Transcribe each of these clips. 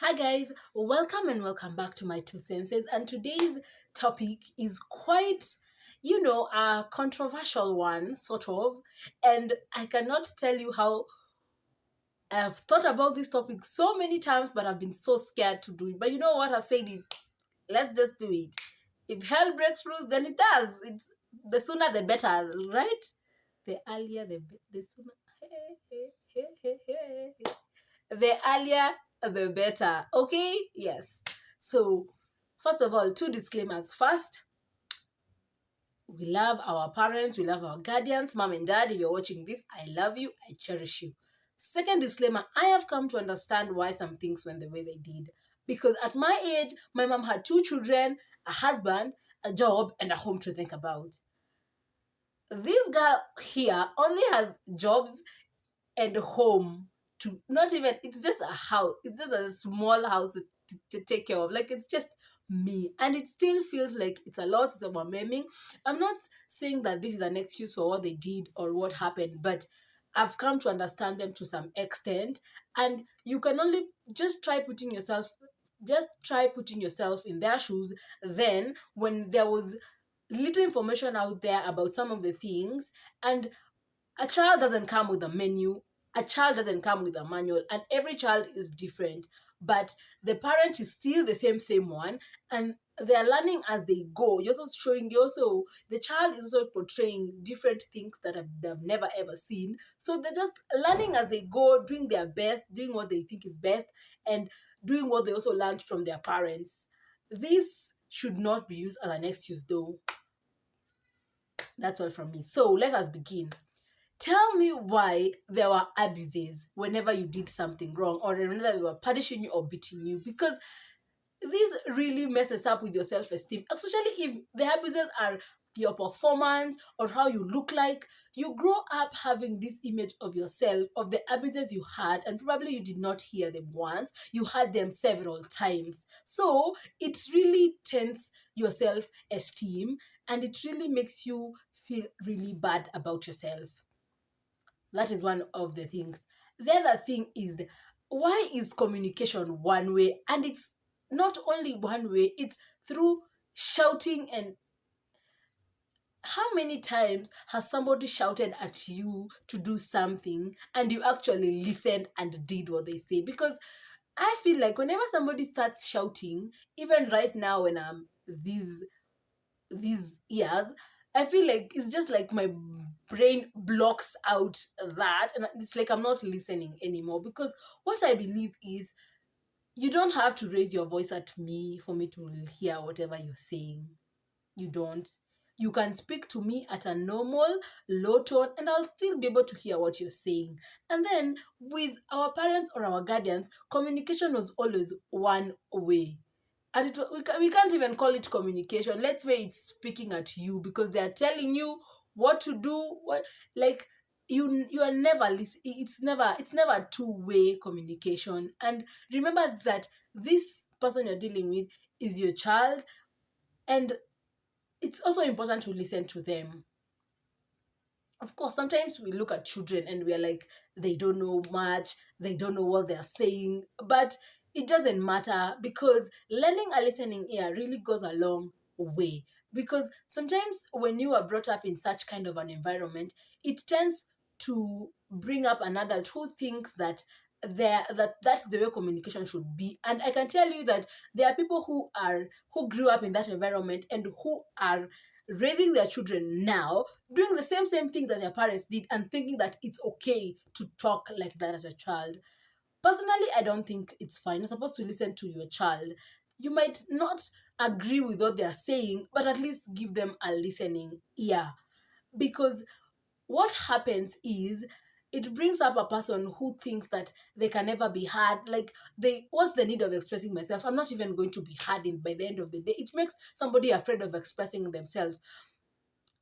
Hi guys, welcome and welcome back to my two senses. And today's topic is quite, a controversial one, sort of. And I cannot tell you how I've thought about this topic so many times, but I've been so scared to do it. But you know what? I've said it. Let's just do it. If hell breaks loose, then it does. It's the sooner the better, right? The earlier the sooner. The earlier the better. Okay? Yes. So, first of all, two disclaimers. First, we love our parents, we love our guardians, mom and dad. If you're watching this, I love you, I cherish you. Second disclaimer, I have come to understand why some things went the way they did. Because at my age, my mom had two children, a husband, a job, and a home to think about. This girl here only has jobs and home to not even, it's just a house, it's just a small house to take care of. Like, it's just me, and it still feels like it's a lot. It's overwhelming. I'm not saying that this is an excuse for what they did or what happened, but I've come to understand them to some extent. And you can only just try putting yourself in their shoes. Then when there was little information out there about some of the things, and a child doesn't come with a menu, a child doesn't come with a manual, and every child is different. But the parent is still the same one, and they're learning as they go. The child is also portraying different things that they've never ever seen. So they're just learning as they go, doing their best, doing what they think is best, and doing what they also learned from their parents. This should not be used as an excuse, though. That's all from me. So let us begin. Tell me why there were abuses whenever you did something wrong, or whenever they were punishing you or beating you, because this really messes up with your self-esteem, especially if the abuses are your performance or how you look like. You grow up having this image of yourself, of the abuses you had, and probably you did not hear them once, you had them several times. So it really tends your self-esteem, and it really makes you feel really bad about yourself. That is one of the things. The other thing is, why is communication one way? And it's not only one way, it's through shouting. And how many times has somebody shouted at you to do something and you actually listened and did what they say? Because I feel like whenever somebody starts shouting, even right now when I'm these years, I feel like it's just like my brain blocks out that, and it's like I'm not listening anymore. Because what I believe is, you don't have to raise your voice at me for me to hear whatever you're saying. You don't. You can speak to me at a normal, low tone, and I'll still be able to hear what you're saying. And then with our parents or our guardians, communication was always one way. And we can't even call it communication. Let's say it's speaking at you, because they're telling you what to do. What, like, you are never it's never a two-way communication. And remember that this person you're dealing with is your child, and it's also important to listen to them. Of course, sometimes we look at children and we're like, they don't know much, they don't know what they're saying, but it doesn't matter, because lending a listening ear really goes a long way. Because sometimes when you are brought up in such kind of an environment, it tends to bring up an adult who thinks that that's the way communication should be. And I can tell you that there are people who grew up in that environment and who are raising their children now, doing the same thing that their parents did, and thinking that it's okay to talk like that as a child. Personally, I don't think it's fine. You're supposed to listen to your child. You might not agree with what they're saying, but at least give them a listening ear. Because what happens is, it brings up a person who thinks that they can never be heard. Like, what's the need of expressing myself? I'm not even going to be heard in by the end of the day. It makes somebody afraid of expressing themselves.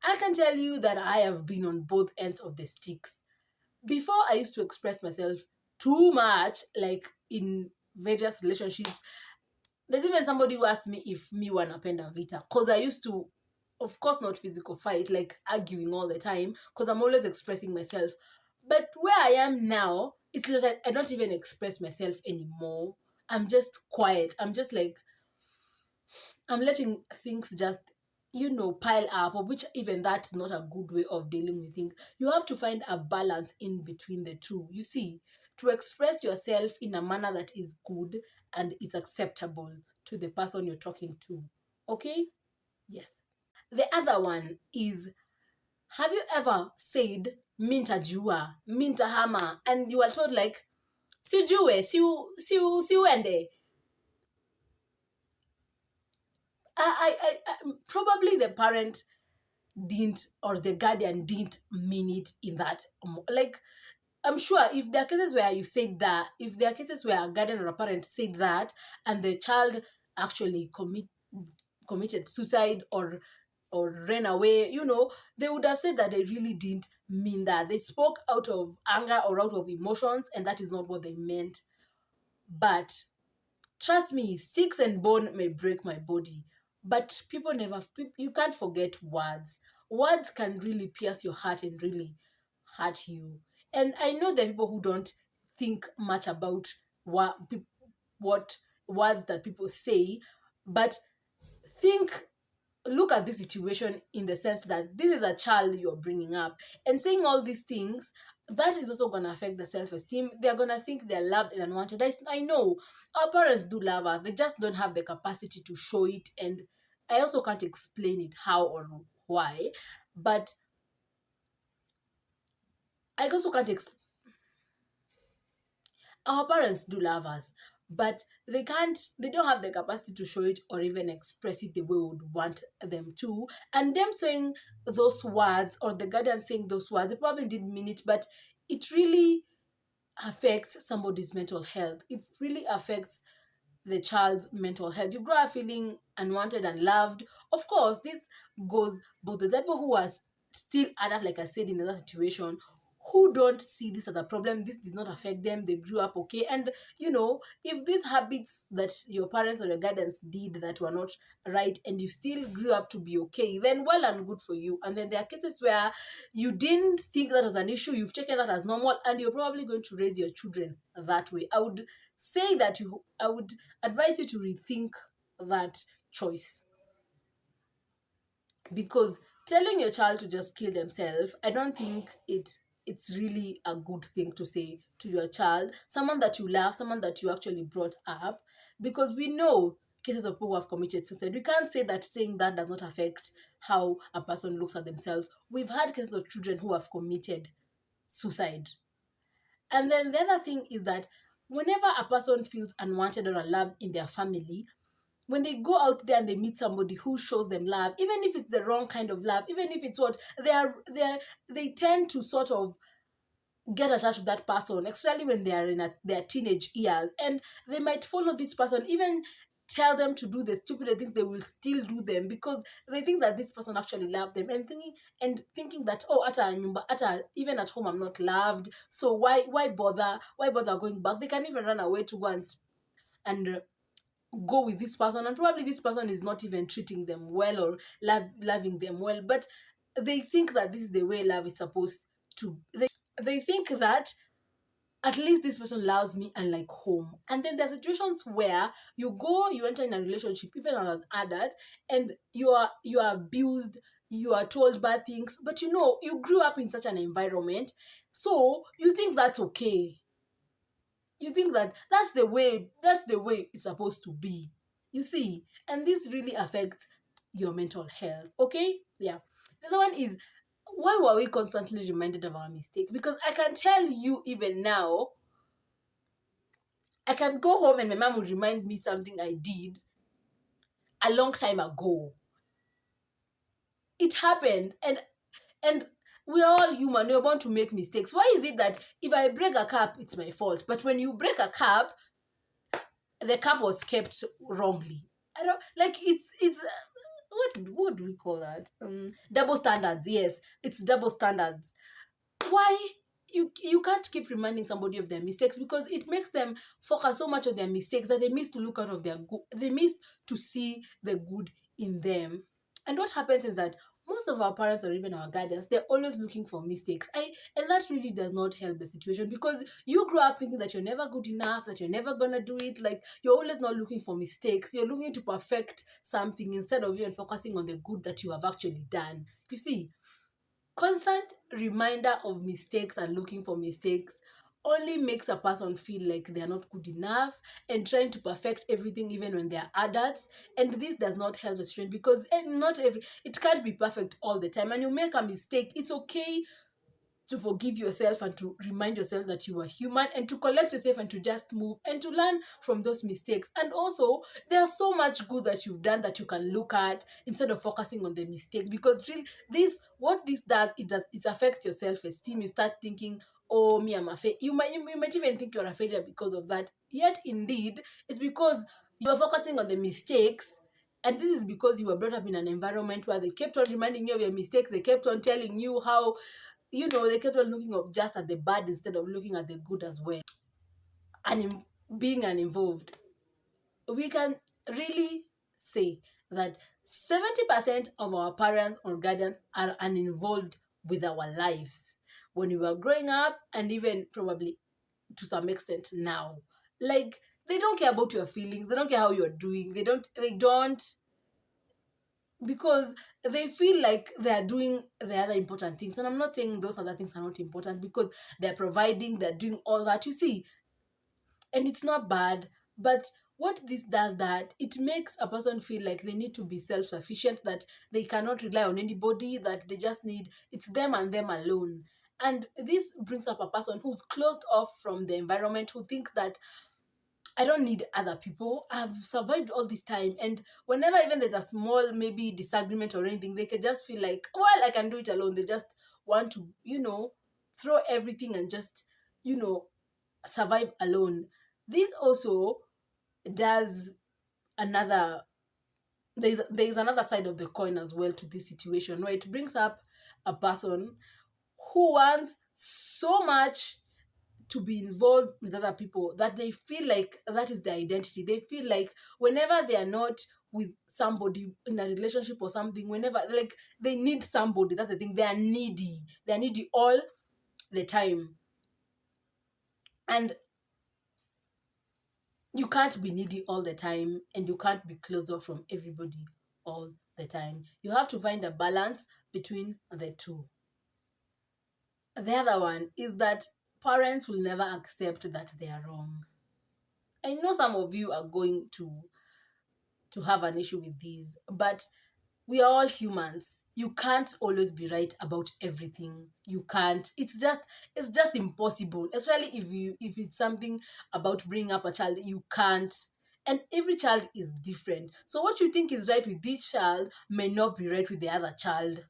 I can tell you that I have been on both ends of the sticks. Before, I used to express myself too much, like in various relationships. There's even somebody who asked me if me wanapenda vita, because I used to, of course, not physical fight, like arguing all the time, because I'm always expressing myself. But where I am now, it's like I don't even express myself anymore. I'm just quiet. I'm just like, I'm letting things just, pile up, of which even that's not a good way of dealing with things. You have to find a balance in between the two. You see, to express yourself in a manner that is good and is acceptable to the person you're talking to. Okay? Yes. The other one is, have you ever said minta jua, minta hama, and you are told like, sijue, siuende? Probably the parent didn't, or the guardian didn't mean it in that, like, I'm sure if there are cases where you said that, if there are cases where a guardian or a parent said that and the child actually committed suicide or ran away, they would have said that they really didn't mean that. They spoke out of anger or out of emotions, and that is not what they meant. But trust me, sticks and bone may break my body, but you can't forget words. Words can really pierce your heart and really hurt you. And I know there are people who don't think much about what words that people say, but think look at this situation in the sense that this is a child you're bringing up, and saying all these things, that is also going to affect the self-esteem. They're going to think they're loved and unwanted. I know our parents do love us, they just don't have the capacity to show it, and I also can't explain it how or why, but I also can't our parents do love us, but they don't have the capacity to show it or even express it the way we would want them to. And them saying those words, or the guardian saying those words, they probably didn't mean it, but it really affects somebody's mental health. It really affects the child's mental health. You grow up feeling unwanted and loved. Of course, this goes both the people who are still adult, like I said in the other situation, who don't see this as a problem. This did not affect them. They grew up okay. And if these habits that your parents or your guardians did that were not right, and you still grew up to be okay, then well and good for you. And then there are cases where you didn't think that was an issue, you've taken that as normal, and you're probably going to raise your children that way. I would advise you to rethink that choice, because telling your child to just kill themselves, I don't think it's really a good thing to say to your child, someone that you love, someone that you actually brought up, because we know cases of people who have committed suicide. We can't say that saying that does not affect how a person looks at themselves. We've had cases of children who have committed suicide. And then the other thing is that whenever a person feels unwanted or unloved in their family, when they go out there and they meet somebody who shows them love, even if it's the wrong kind of love, even if it's what they tend to sort of get attached to that person, especially when they are in their teenage years, and they might follow this person, even tell them to do the stupid things, they will still do them because they think that this person actually loved them, and thinking that, oh, even at home I'm not loved, so why bother going back? They can even run away to go and go with this person, and probably this person is not even treating them well or loving them well, but they think that this is the way love is supposed to. They think that at least this person loves me and like home. And then there are situations where you enter in a relationship even as an adult, and you are abused, you are told bad things, but you grew up in such an environment, so you think that's okay. You think that that's the way it's supposed to be. You see, and this really affects your mental health. Okay, yeah. The other one is, why were we constantly reminded of our mistakes? Because I can tell you, even now, I can go home and my mom will remind me something I did a long time ago. It happened, and we're all human, we're born to make mistakes. Why is it that if I break a cup, it's my fault, but when you break a cup, the cup was kept wrongly? I don't like, it's what do we call that? Double standards. Yes, it's double standards. Why? You can't keep reminding somebody of their mistakes, because it makes them focus so much on their mistakes that they miss to look out of their good. They miss to see the good in them. And what happens is that most of our parents or even our guardians, they're always looking for mistakes. And that really does not help the situation, because you grew up thinking that you're never good enough, that you're never gonna do it. Like, you're always not looking for mistakes. You're looking to perfect something instead of even focusing on the good that you have actually done. You see, constant reminder of mistakes and looking for mistakes only makes a person feel like they are not good enough and trying to perfect everything even when they are adults. And this does not help the student, because not every it can't be perfect all the time. And you make a mistake, it's okay to forgive yourself and to remind yourself that you are human, and to collect yourself and to just move and to learn from those mistakes. And also, there's so much good that you've done that you can look at instead of focusing on the mistakes, because really, what this does, it affects your self-esteem. You start thinking, oh, me, I'm a failure. You might even think you're a failure because of that. Yet indeed, it's because you're focusing on the mistakes. And this is because you were brought up in an environment where they kept on reminding you of your mistakes. They kept on telling you how, they kept on looking up just at the bad instead of looking at the good as well. And being uninvolved, we can really say that 70% of our parents or guardians are uninvolved with our lives when we were growing up, and even probably to some extent now. Like, they don't care about your feelings, they don't care how you're doing, they don't, because they feel like they're doing the other important things. And I'm not saying those other things are not important, because they're providing, they're doing all that, you see, and it's not bad. But what this does, that it makes a person feel like they need to be self-sufficient, that they cannot rely on anybody, that they just need, it's them and them alone. And this brings up a person who's closed off from the environment, who thinks that I don't need other people. I've survived all this time. And whenever even there's a small maybe disagreement or anything, they can just feel like, well, I can do it alone. They just want to, throw everything and just, you know, survive alone. This also does another there's another side of the coin as well to this situation, where it brings up a person who wants so much to be involved with other people, that they feel like that is their identity. They feel like whenever they are not with somebody in a relationship or something, whenever, like, they need somebody. That's the thing. They are needy. They are needy all the time. And you can't be needy all the time, and you can't be closed off from everybody all the time. You have to find a balance between the two. The other one is that parents will never accept that they are wrong. I know some of you are going to have an issue with these, but we are all humans. You can't always be right about everything. You can't. It's just impossible. Especially if it's something about bringing up a child, you can't. And every child is different. So what you think is right with this child may not be right with the other child.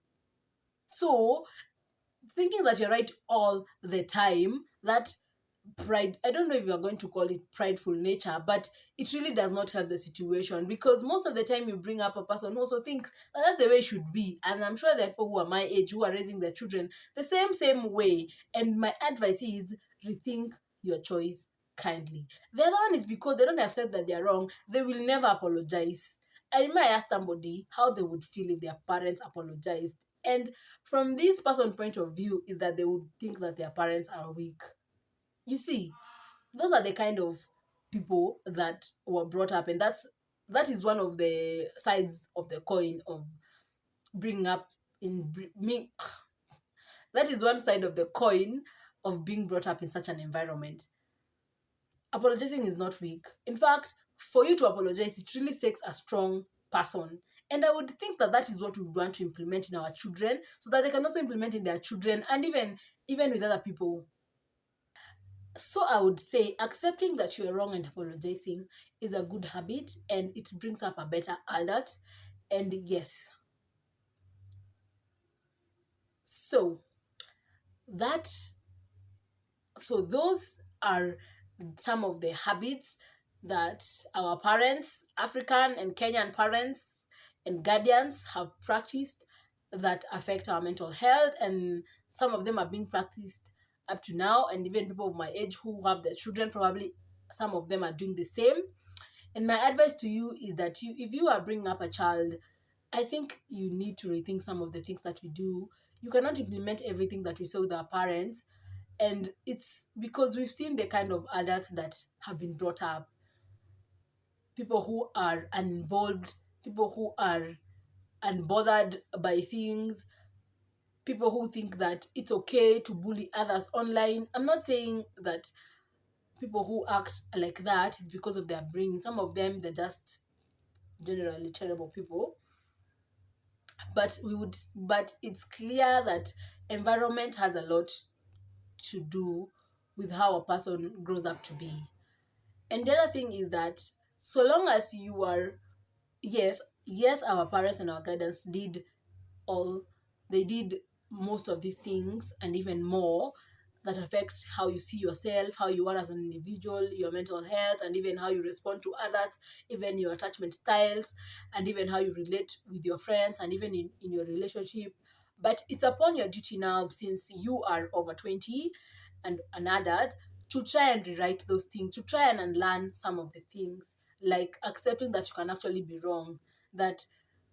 So thinking that you're right all the time, that pride, I don't know if you're going to call it prideful nature, but it really does not help the situation, because most of the time you bring up a person who also thinks that that's the way it should be. And I'm sure there are people who are my age who are raising their children the same way. And my advice is, rethink your choice kindly. The other one is because they don't accept that they're wrong, they will never apologize. I might ask somebody how they would feel if their parents apologized. And from this person point of view is that they would think that their parents are weak. You see, those are the kind of people that were brought up, and that is one of the sides of the coin of bringing up me. That is one side of the coin of being brought up in such an environment. Apologizing is not weak. In fact, for you to apologize, it really takes a strong person. And I would think that that is what we want to implement in our children, so that they can also implement in their children, and even with other people. So I would say accepting that you are wrong and apologizing is a good habit, and it brings up a better adult. And yes, so that those are some of the habits that our parents, African and Kenyan parents and guardians, have practiced that affect our mental health, and some of them are being practiced up to now. And even people of my age who have their children, probably some of them are doing the same. And my advice to you is that if you are bringing up a child, I think you need to rethink some of the things that we do. You cannot implement everything that we saw with our parents. And it's because we've seen the kind of adults that have been brought up, people who are uninvolved, people who are unbothered by things, people who think that it's okay to bully others online. I'm not saying that people who act like that is because of their brain. Some of them, they're just generally terrible people. But it's clear that environment has a lot to do with how a person grows up to be. And the other thing is that so long as you are, yes, our parents and our guidance did all, they did most of these things and even more that affect how you see yourself, how you are as an individual, your mental health, and even how you respond to others, even your attachment styles, and even how you relate with your friends, and even in your relationship. But it's upon your duty now, since you are over 20 and an adult, to try and rewrite those things, to try and unlearn some of the things, like accepting that you can actually be wrong, that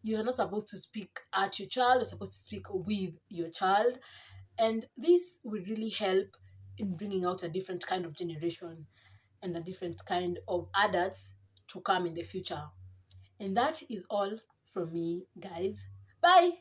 you're not supposed to speak at your child, you're supposed to speak with your child. And this will really help in bringing out a different kind of generation and a different kind of adults to come in the future. And that is all from me, guys. Bye.